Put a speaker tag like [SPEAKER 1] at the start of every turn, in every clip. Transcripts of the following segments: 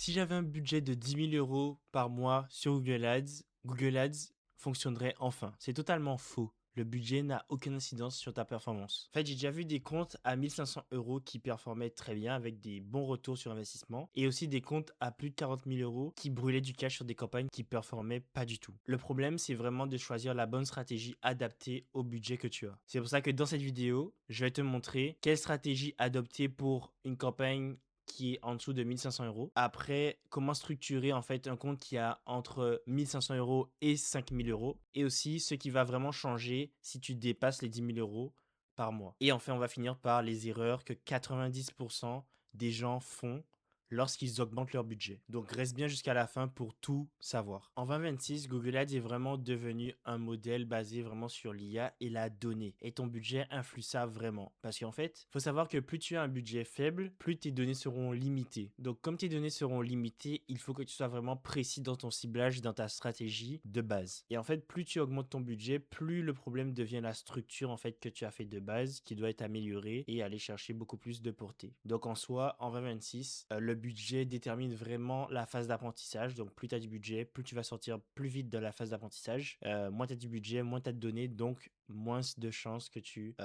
[SPEAKER 1] Si j'avais un budget de 10 000 € par mois sur Google Ads fonctionnerait enfin. C'est totalement faux. Le budget n'a aucune incidence sur ta performance. En fait, j'ai déjà vu des comptes à 1 500 € qui performaient très bien avec des bons retours sur investissement et aussi des comptes à plus de 40 000 € qui brûlaient du cash sur des campagnes qui performaient pas du tout. Le problème, c'est vraiment de choisir la bonne stratégie adaptée au budget que tu as. C'est pour ça que dans cette vidéo, je vais te montrer quelle stratégie adopter pour une campagne qui est en dessous de 1 500 €. Après, comment structurer en fait un compte qui a entre 1 500 € et 5 000 €. Et aussi ce qui va vraiment changer si tu dépasses les 10 000 € par mois. Et enfin, on va finir par les erreurs que 90% des gens font lorsqu'ils augmentent leur budget. Donc reste bien jusqu'à la fin pour tout savoir. En 2026, Google Ads est vraiment devenu un modèle basé vraiment sur l'IA et la donnée. Et ton budget influe ça vraiment. Parce qu'en fait, il faut savoir que plus tu as un budget faible, plus tes données seront limitées. Donc comme tes données seront limitées, il faut que tu sois vraiment précis dans ton ciblage, dans ta stratégie de base. Et en fait, plus tu augmentes ton budget, plus le problème devient la structure en fait que tu as fait de base, qui doit être améliorée et aller chercher beaucoup plus de portée. Donc en soi, en 2026, le budget détermine vraiment la phase d'apprentissage. Donc plus tu as du budget, plus tu vas sortir plus vite de la phase d'apprentissage. Moins tu as du budget, moins tu as de données, donc moins de chances que tu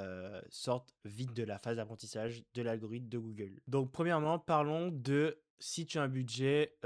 [SPEAKER 1] sortes vite de la phase d'apprentissage de l'algorithme de Google. Donc premièrement, parlons de si tu as un budget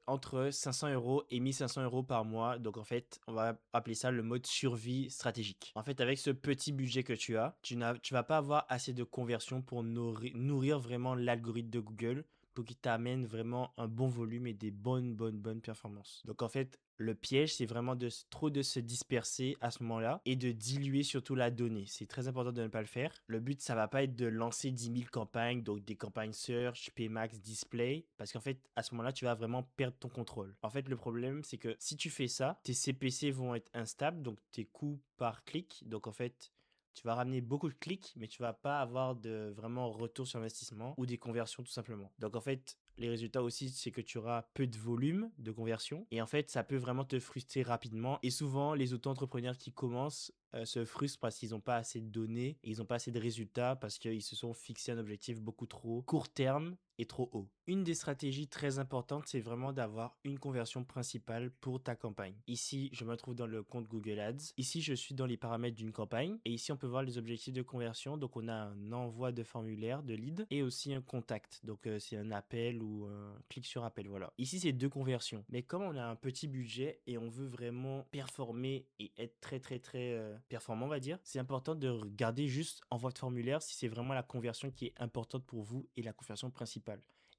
[SPEAKER 1] entre 500 € et 1 500 € par mois. Donc en fait, on va appeler ça le mode survie stratégique. En fait, avec ce petit budget que tu vas pas avoir assez de conversion pour nourrir vraiment l'algorithme de Google pour qu'il t'amène vraiment un bon volume et des bonnes performances. Donc en fait, le piège, c'est vraiment trop de se disperser à ce moment-là et de diluer surtout la donnée. C'est très important de ne pas le faire. Le but, ça va pas être de lancer 10 000 campagnes, donc des campagnes search, PMax, display, parce qu'en fait, à ce moment-là, tu vas vraiment perdre ton contrôle. En fait, le problème, c'est que si tu fais ça, tes CPC vont être instables, donc tes coûts par clic. Donc en fait, tu vas ramener beaucoup de clics, mais tu vas pas avoir de vraiment retour sur investissement ou des conversions tout simplement. Donc en fait, les résultats aussi, c'est que tu auras peu de volume de conversion. Et en fait, ça peut vraiment te frustrer rapidement. Et souvent, les auto-entrepreneurs qui commencent se frustrent parce qu'ils n'ont pas assez de données et ils n'ont pas assez de résultats parce qu'ils se sont fixés un objectif beaucoup trop court terme et trop haut. Une des stratégies très importantes, c'est vraiment d'avoir une conversion principale pour ta campagne. Ici, je me trouve dans le compte Google Ads. Ici, je suis dans les paramètres d'une campagne. Et ici, on peut voir les objectifs de conversion. Donc, on a un envoi de formulaire, de lead, et aussi un contact. Donc, c'est un appel ou un clic sur appel. Voilà. Ici, c'est deux conversions. Mais comme on a un petit budget et on veut vraiment performer et être très performant, on va dire, c'est important de regarder juste envoi de formulaire si c'est vraiment la conversion qui est importante pour vous et la conversion principale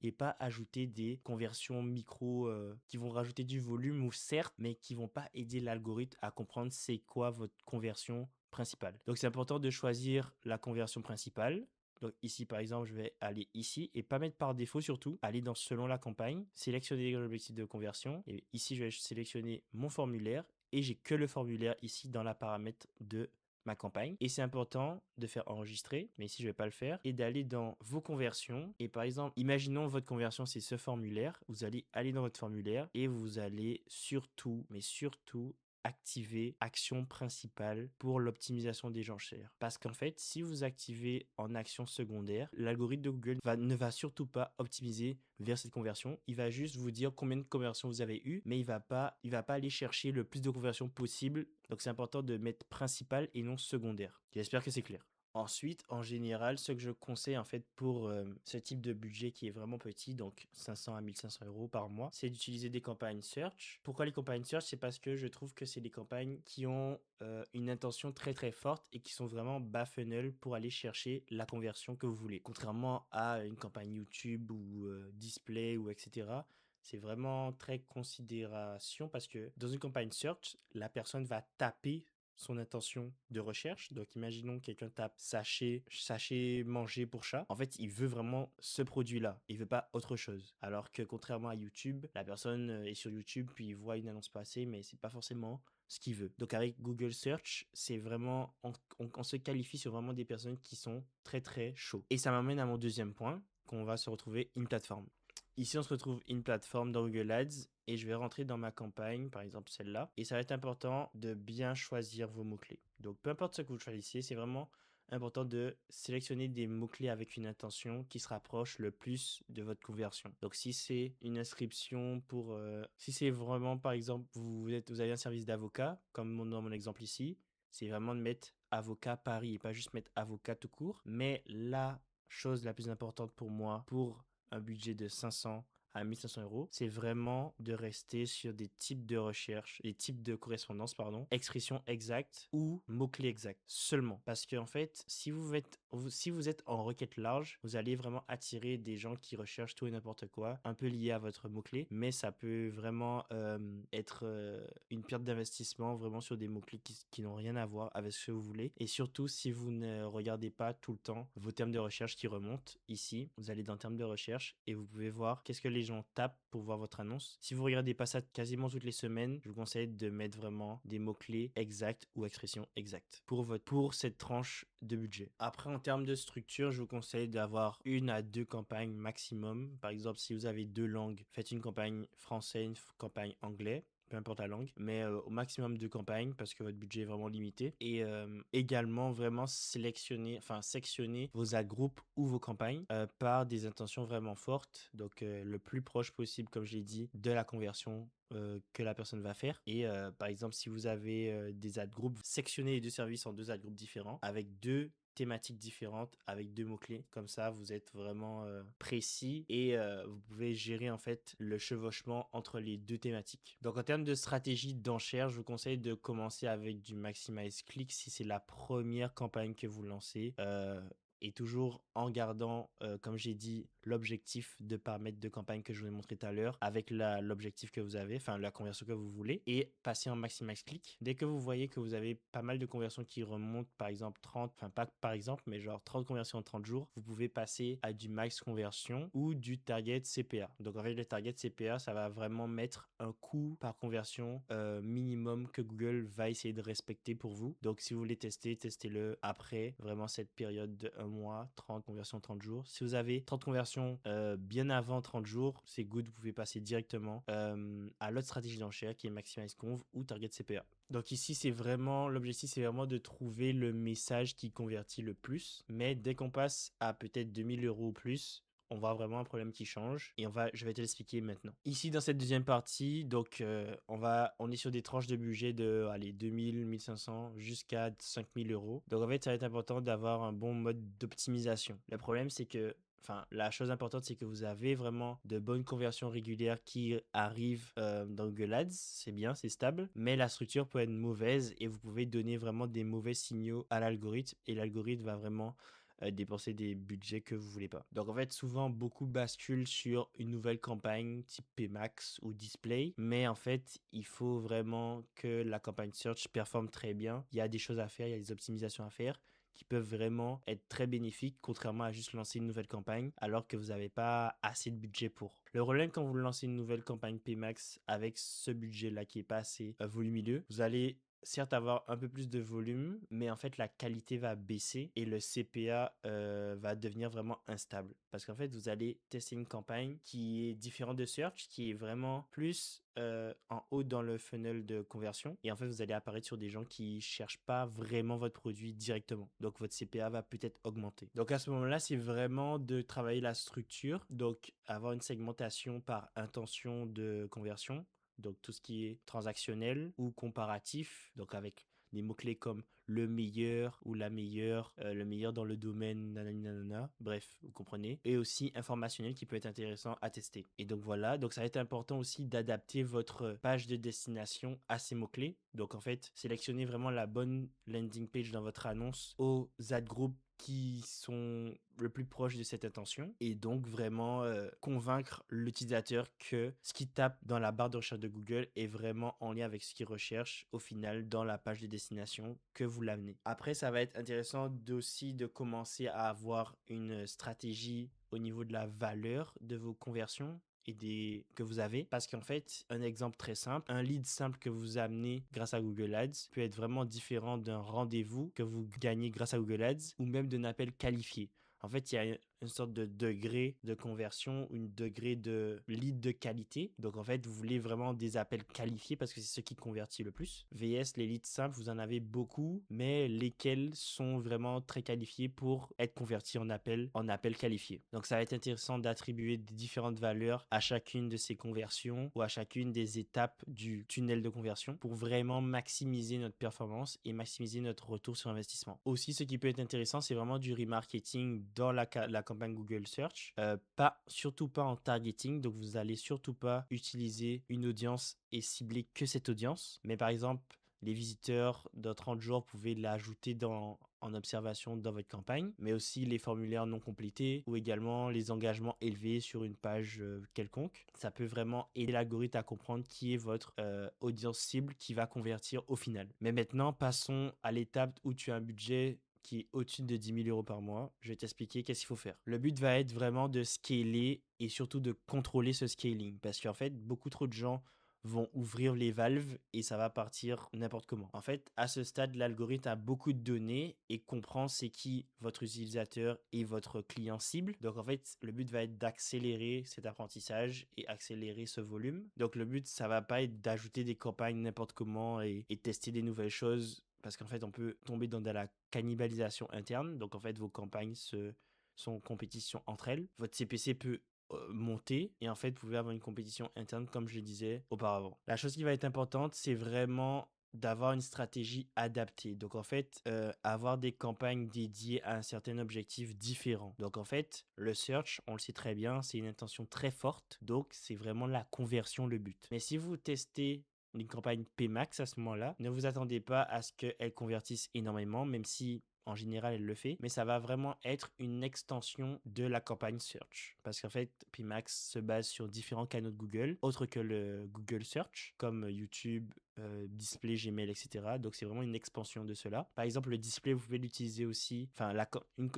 [SPEAKER 1] et pas ajouter des conversions micro qui vont rajouter du volume ou certes, mais qui vont pas aider l'algorithme à comprendre c'est quoi votre conversion principale. Donc c'est important de choisir la conversion principale. Donc ici par exemple, je vais aller ici et pas mettre par défaut surtout, aller dans selon la campagne, sélectionner l'objectif de conversion et ici je vais sélectionner mon formulaire et j'ai que le formulaire ici dans la paramètre de ma campagne. Et c'est important de faire enregistrer, mais ici je vais pas le faire, et d'aller dans vos conversions. Et par exemple, imaginons votre conversion c'est ce formulaire. Vous allez aller dans votre formulaire et vous allez surtout, mais surtout, activer action principale pour l'optimisation des enchères. Parce qu'en fait, si vous activez en action secondaire, l'algorithme de Google ne va surtout pas optimiser vers cette conversion. Il va juste vous dire combien de conversions vous avez eu, mais il va pas aller chercher le plus de conversions possible. Donc c'est important de mettre principal et non secondaire. J'espère que c'est clair. Ensuite, en général, ce que je conseille en fait pour ce type de budget qui est vraiment petit, donc 500 à 1 500 € par mois, c'est d'utiliser des campagnes search. Pourquoi les campagnes search? C'est parce que je trouve que c'est des campagnes qui ont une intention très forte et qui sont vraiment bas funnel pour aller chercher la conversion que vous voulez. Contrairement à une campagne YouTube ou display ou etc. C'est vraiment très considération parce que dans une campagne search, la personne va taper son intention de recherche. Donc, imaginons que quelqu'un tape sachet manger pour chat. En fait, il veut vraiment ce produit-là. Il veut pas autre chose. Alors que contrairement à YouTube, la personne est sur YouTube puis il voit une annonce passer, mais c'est pas forcément ce qu'il veut. Donc, avec Google Search, c'est vraiment, on se qualifie sur vraiment des personnes qui sont très chauds. Et ça m'amène à mon deuxième point, qu'on va se retrouver une plateforme. Ici, on se retrouve une plateforme dans Google Ads et je vais rentrer dans ma campagne, par exemple celle-là. Et ça va être important de bien choisir vos mots-clés. Donc, peu importe ce que vous choisissez, c'est vraiment important de sélectionner des mots-clés avec une intention qui se rapproche le plus de votre conversion. Donc, si c'est une inscription si c'est vraiment, par exemple, vous avez un service d'avocat, comme dans mon exemple ici, c'est vraiment de mettre avocat Paris et pas juste mettre avocat tout court. Mais la chose la plus importante pour moi, pour un budget de 500 à 1500 euros, c'est vraiment de rester sur des types de recherche, des types de correspondance, pardon, expression exacte ou mots-clés exacts seulement. Parce que, en fait, si vous êtes en requête large, vous allez vraiment attirer des gens qui recherchent tout et n'importe quoi, un peu lié à votre mot-clé, mais ça peut vraiment être une perte d'investissement vraiment sur des mots-clés qui n'ont rien à voir avec ce que vous voulez. Et surtout, si vous ne regardez pas tout le temps vos termes de recherche qui remontent ici, vous allez dans termes de recherche et vous pouvez voir qu'est-ce que les gens tapent pour voir votre annonce. Si vous regardez pas ça quasiment toutes les semaines, je vous conseille de mettre vraiment des mots-clés exacts ou expressions exactes pour cette tranche de budget. Après, en termes de structure, je vous conseille d'avoir 1 à 2 campagnes maximum. Par exemple, si vous avez 2 langues, faites une campagne français, une campagne anglais, peu importe la langue, mais au maximum 2 campagnes parce que votre budget est vraiment limité. Et également vraiment sectionner vos ad groupes ou vos campagnes par des intentions vraiment fortes. Donc le plus proche possible, comme je l'ai dit, de la conversion que la personne va faire. Et par exemple, si vous avez des ad groupes, sectionnez les 2 services en 2 ad groupes différents avec 2 thématiques différentes avec 2 mots-clés. Comme ça, vous êtes vraiment précis et vous pouvez gérer en fait le chevauchement entre les 2 thématiques. Donc en termes de stratégie d'enchère, je vous conseille de commencer avec du Maximize Click si c'est la première campagne que vous lancez. Et toujours en gardant, comme j'ai dit, l'objectif de paramètres de campagne que je vous ai montré tout à l'heure avec l'objectif que vous avez, enfin la conversion que vous voulez, et passer en Maximize Click. Dès que vous voyez que vous avez pas mal de conversions qui remontent, par exemple 30, enfin pas par exemple, mais genre 30 conversions en 30 jours, vous pouvez passer à du max conversion ou du target CPA. Donc en fait, le target CPA, ça va vraiment mettre un coût par conversion minimum que Google va essayer de respecter pour vous. Donc si vous voulez tester, testez-le après vraiment cette période de 1 mois, 30 conversions en 30 jours. Si vous avez 30 conversions bien avant 30 jours, c'est good, vous pouvez passer directement à l'autre stratégie d'enchère qui est Maximize Conv ou Target CPA. Donc ici, l'objectif, c'est vraiment de trouver le message qui convertit le plus. Mais dès qu'on passe à peut-être 2000 euros ou plus, on voit vraiment un problème qui change et je vais te l'expliquer maintenant. Ici, dans cette deuxième partie, donc on est sur des tranches de budget de 2000, 1500 jusqu'à 5000 euros. Donc en fait, ça va être important d'avoir un bon mode d'optimisation. Le problème, c'est que la chose importante, c'est que vous avez vraiment de bonnes conversions régulières qui arrivent dans Google Ads. C'est bien, c'est stable. Mais la structure peut être mauvaise et vous pouvez donner vraiment des mauvais signaux à l'algorithme. Et l'algorithme va vraiment dépenser des budgets que vous voulez pas. Donc en fait, souvent, beaucoup basculent sur une nouvelle campagne type PMax ou Display. Mais en fait, il faut vraiment que la campagne Search performe très bien. Il y a des choses à faire, il y a des optimisations à faire qui peuvent vraiment être très bénéfiques, contrairement à juste lancer une nouvelle campagne alors que vous n'avez pas assez de budget pour. Le problème quand vous lancez une nouvelle campagne PMax avec ce budget-là qui est pas assez volumineux, vous allez certes avoir un peu plus de volume, mais en fait la qualité va baisser et le CPA va devenir vraiment instable. Parce qu'en fait, vous allez tester une campagne qui est différente de Search, qui est vraiment plus en haut dans le funnel de conversion. Et en fait, vous allez apparaître sur des gens qui cherchent pas vraiment votre produit directement. Donc, votre CPA va peut-être augmenter. Donc, à ce moment-là, c'est vraiment de travailler la structure. Donc, avoir une segmentation par intention de conversion. Donc, tout ce qui est transactionnel ou comparatif. Donc, avec des mots-clés comme le meilleur ou la meilleure, le meilleur dans le domaine, nanani nanana. Bref, vous comprenez. Et aussi informationnel qui peut être intéressant à tester. Et donc voilà, donc ça va être important aussi d'adapter votre page de destination à ces mots-clés. Donc en fait, sélectionnez vraiment la bonne landing page dans votre annonce aux ad groups qui sont le plus proches de cette intention et donc vraiment convaincre l'utilisateur que ce qu'il tape dans la barre de recherche de Google est vraiment en lien avec ce qu'il recherche au final dans la page de destination que vous l'amenez. Après, ça va être intéressant aussi de commencer à avoir une stratégie au niveau de la valeur de vos conversions que vous avez parce qu'en fait un exemple très simple, un lead simple que vous amenez grâce à Google Ads peut être vraiment différent d'un rendez-vous que vous gagnez grâce à Google Ads ou même d'un appel qualifié. En fait, il y a une sorte de degré de conversion, une degré de lead de qualité. Donc en fait, vous voulez vraiment des appels qualifiés parce que c'est ce qui convertit le plus. VS, les leads simples, vous en avez beaucoup, mais lesquels sont vraiment très qualifiés pour être convertis en appels qualifiés. Donc ça va être intéressant d'attribuer des différentes valeurs à chacune de ces conversions ou à chacune des étapes du tunnel de conversion pour vraiment maximiser notre performance et maximiser notre retour sur investissement. Aussi, ce qui peut être intéressant, c'est vraiment du remarketing dans la campagne Google Search. Surtout pas en targeting, donc vous allez surtout pas utiliser une audience et cibler que cette audience. Mais par exemple, les visiteurs de 30 jours, vous pouvez l'ajouter en observation dans votre campagne, mais aussi les formulaires non complétés ou également les engagements élevés sur une page quelconque. Ça peut vraiment aider l'algorithme à comprendre qui est votre audience cible qui va convertir au final. Mais maintenant, passons à l'étape où tu as un budget qui est au-dessus de 10 000 euros par mois. Je vais t'expliquer qu'est-ce qu'il faut faire. Le but va être vraiment de scaler et surtout de contrôler ce scaling parce qu'en fait, beaucoup trop de gens vont ouvrir les valves et ça va partir n'importe comment. En fait, à ce stade, l'algorithme a beaucoup de données et comprend c'est qui votre utilisateur et votre client cible. Donc en fait, le but va être d'accélérer cet apprentissage et accélérer ce volume. Donc le but, ça va pas être d'ajouter des campagnes n'importe comment et tester des nouvelles choses parce qu'en fait, on peut tomber dans de la cannibalisation interne. Donc en fait, vos campagnes sont en compétition entre elles. Votre CPC peut monter et en fait vous pouvez avoir une compétition interne comme je le disais auparavant. La chose qui va être importante, c'est vraiment d'avoir une stratégie adaptée. Donc en fait, avoir des campagnes dédiées à un certain objectif différent. Donc en fait, le search, on le sait très bien, c'est une intention très forte. Donc c'est vraiment la conversion le but. Mais si vous testez une campagne Pmax à ce moment-là, ne vous attendez pas à ce qu'elle convertisse énormément, même si en général, elle le fait, mais ça va vraiment être une extension de la campagne search. Parce qu'en fait, Pimax se base sur différents canaux de Google, autres que le Google Search, comme YouTube, display, Gmail, etc. Donc, c'est vraiment une expansion de cela. Par exemple, le display, vous pouvez l'utiliser aussi. Enfin,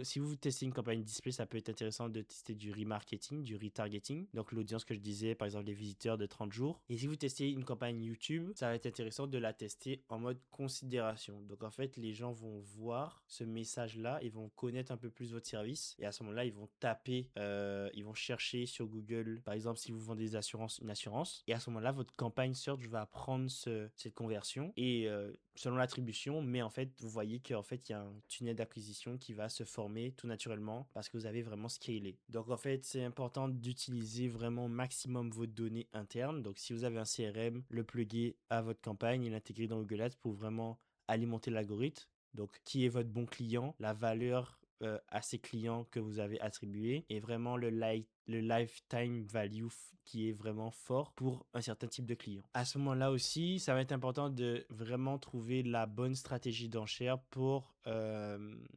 [SPEAKER 1] si vous testez une campagne display, ça peut être intéressant de tester du remarketing, du retargeting. Donc, l'audience que je disais, par exemple, les visiteurs de 30 jours. Et si vous testez une campagne YouTube, ça va être intéressant de la tester en mode considération. Donc, en fait, les gens vont voir ce message-là, ils vont connaître un peu plus votre service et à ce moment-là, ils vont taper, ils vont chercher sur Google, par exemple, si vous vendez des assurances, une assurance, et à ce moment-là, votre campagne search va prendre cette conversion et selon l'attribution, mais en fait, vous voyez qu'en fait, il y a un tunnel d'acquisition qui va se former tout naturellement parce que vous avez vraiment scalé. Donc, en fait, c'est important d'utiliser vraiment au maximum vos données internes. Donc, si vous avez un CRM, le plugger à votre campagne et l'intégrer dans Google Ads pour vraiment alimenter l'algorithme. Donc, qui est votre bon client, la valeur à ces clients que vous avez attribués et vraiment le lifetime value qui est vraiment fort pour un certain type de client. À ce moment-là aussi, ça va être important de vraiment trouver la bonne stratégie d'enchère pour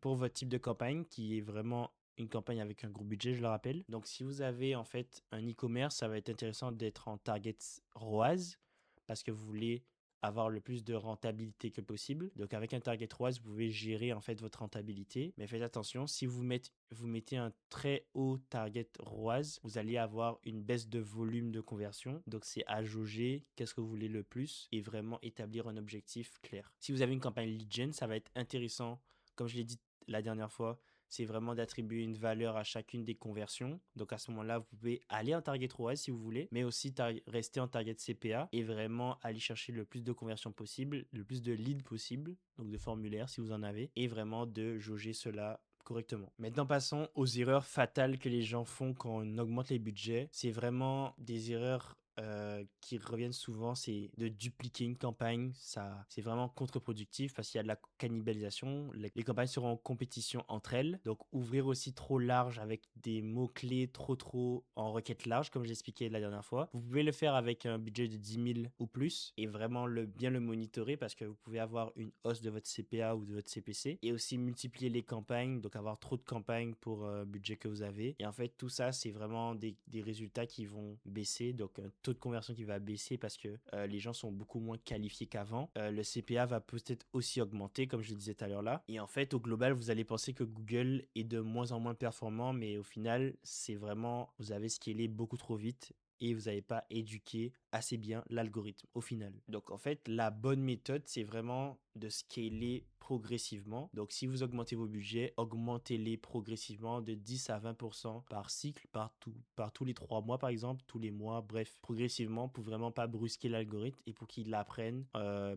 [SPEAKER 1] votre type de campagne qui est vraiment une campagne avec un gros budget, je le rappelle. Donc, si vous avez en fait un e-commerce, ça va être intéressant d'être en target ROAS parce que vous voulez avoir le plus de rentabilité que possible. Donc avec un target ROAS, vous pouvez gérer en fait votre rentabilité. Mais faites attention, si vous mettez un très haut target ROAS, vous allez avoir une baisse de volume de conversion. Donc c'est à jauger qu'est-ce que vous voulez le plus et vraiment établir un objectif clair. Si vous avez une campagne lead gen, ça va être intéressant, comme je l'ai dit la dernière fois, c'est vraiment d'attribuer une valeur à chacune des conversions. Donc à ce moment-là, vous pouvez aller en target ROAS si vous voulez, mais aussi rester en target CPA et vraiment aller chercher le plus de conversions possible, le plus de leads possible, donc de formulaires si vous en avez, et vraiment de jauger cela correctement. Maintenant, passons aux erreurs fatales que les gens font quand on augmente les budgets. C'est vraiment des erreurs qui reviennent souvent, c'est de dupliquer une campagne. Ça, c'est vraiment contre-productif parce qu'il y a de la cannibalisation. Les campagnes seront en compétition entre elles. Donc, ouvrir aussi trop large avec des mots-clés trop en requête large, comme j'expliquais la dernière fois. Vous pouvez le faire avec un budget de 10 000 ou plus et vraiment bien le monitorer parce que vous pouvez avoir une hausse de votre CPA ou de votre CPC et aussi multiplier les campagnes, donc avoir trop de campagnes pour le budget que vous avez. Et en fait, tout ça, c'est vraiment des résultats qui vont baisser. Donc, un taux de conversion qui va baisser parce que les gens sont beaucoup moins qualifiés qu'avant. Le CPA va peut-être aussi augmenter, comme je le disais tout à l'heure là. Et en fait, au global, vous allez penser que Google est de moins en moins performant, mais au final, c'est vraiment, vous avez scalé beaucoup trop vite et vous n'avez pas éduqué assez bien l'algorithme au final. Donc en fait, la bonne méthode, c'est vraiment de scaler progressivement. Donc si vous augmentez vos budgets, augmentez-les progressivement de 10 à 20% par cycle, par tous les 3 mois par exemple, tous les mois, bref, progressivement pour vraiment pas brusquer l'algorithme et pour qu'il apprenne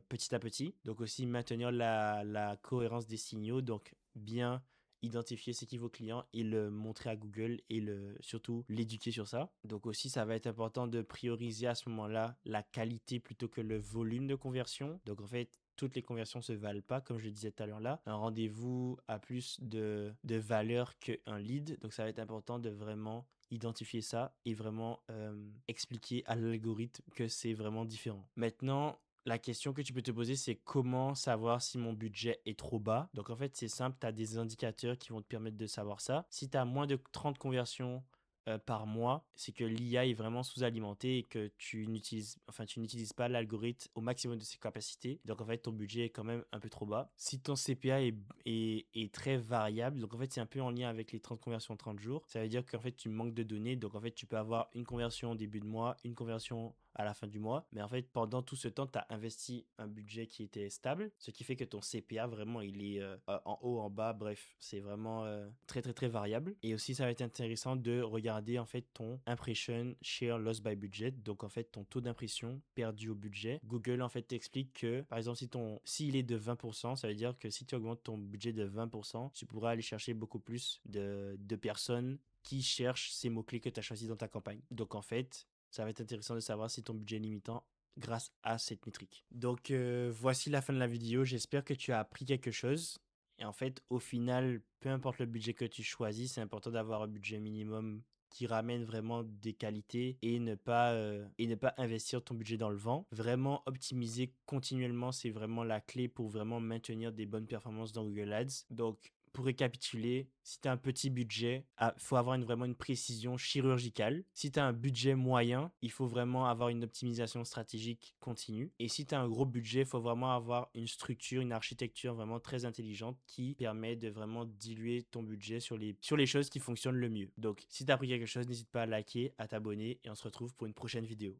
[SPEAKER 1] petit à petit. Donc aussi maintenir la cohérence des signaux, donc bien identifier c'est qui vos clients et le montrer à Google et surtout l'éduquer sur ça. Donc aussi, ça va être important de prioriser à ce moment-là la qualité plutôt que le volume de conversion. Donc en fait, toutes les conversions se valent pas, comme je le disais tout à l'heure là. Un rendez-vous a plus de valeur qu'un lead. Donc ça va être important de vraiment identifier ça et vraiment expliquer à l'algorithme que c'est vraiment différent. Maintenant, la question que tu peux te poser, c'est comment savoir si mon budget est trop bas. Donc en fait, c'est simple, tu as des indicateurs qui vont te permettre de savoir ça. Si tu as moins de 30 conversions par mois, c'est que l'IA est vraiment sous-alimentée et que tu n'utilises pas l'algorithme au maximum de ses capacités. Donc en fait, ton budget est quand même un peu trop bas. Si ton CPA est très variable, donc en fait, c'est un peu en lien avec les 30 conversions en 30 jours. Ça veut dire qu'en fait, tu manques de données. Donc en fait, tu peux avoir une conversion au début de mois, une conversion à la fin du mois. Mais en fait, pendant tout ce temps, tu as investi un budget qui était stable, ce qui fait que ton CPA, vraiment, il est en haut, en bas. Bref, c'est vraiment très, très, très variable. Et aussi, ça va être intéressant de regarder en fait ton impression share loss by budget. Donc, en fait, ton taux d'impression perdu au budget. Google, en fait, t'explique que, par exemple, s'il est de 20%, ça veut dire que si tu augmentes ton budget de 20%, tu pourras aller chercher beaucoup plus de personnes qui cherchent ces mots-clés que tu as choisis dans ta campagne. Donc, en fait, ça va être intéressant de savoir si ton budget est limitant grâce à cette métrique. Donc voici la fin de la vidéo. J'espère que tu as appris quelque chose. Et en fait, au final, peu importe le budget que tu choisis, c'est important d'avoir un budget minimum qui ramène vraiment des qualités et ne pas investir ton budget dans le vent. Vraiment optimiser continuellement, c'est vraiment la clé pour vraiment maintenir des bonnes performances dans Google Ads. Donc pour récapituler, si tu as un petit budget, il faut avoir vraiment une précision chirurgicale. Si tu as un budget moyen, il faut vraiment avoir une optimisation stratégique continue. Et si tu as un gros budget, il faut vraiment avoir une structure, une architecture vraiment très intelligente qui permet de vraiment diluer ton budget sur les choses qui fonctionnent le mieux. Donc, si tu as appris quelque chose, n'hésite pas à liker, à t'abonner et on se retrouve pour une prochaine vidéo.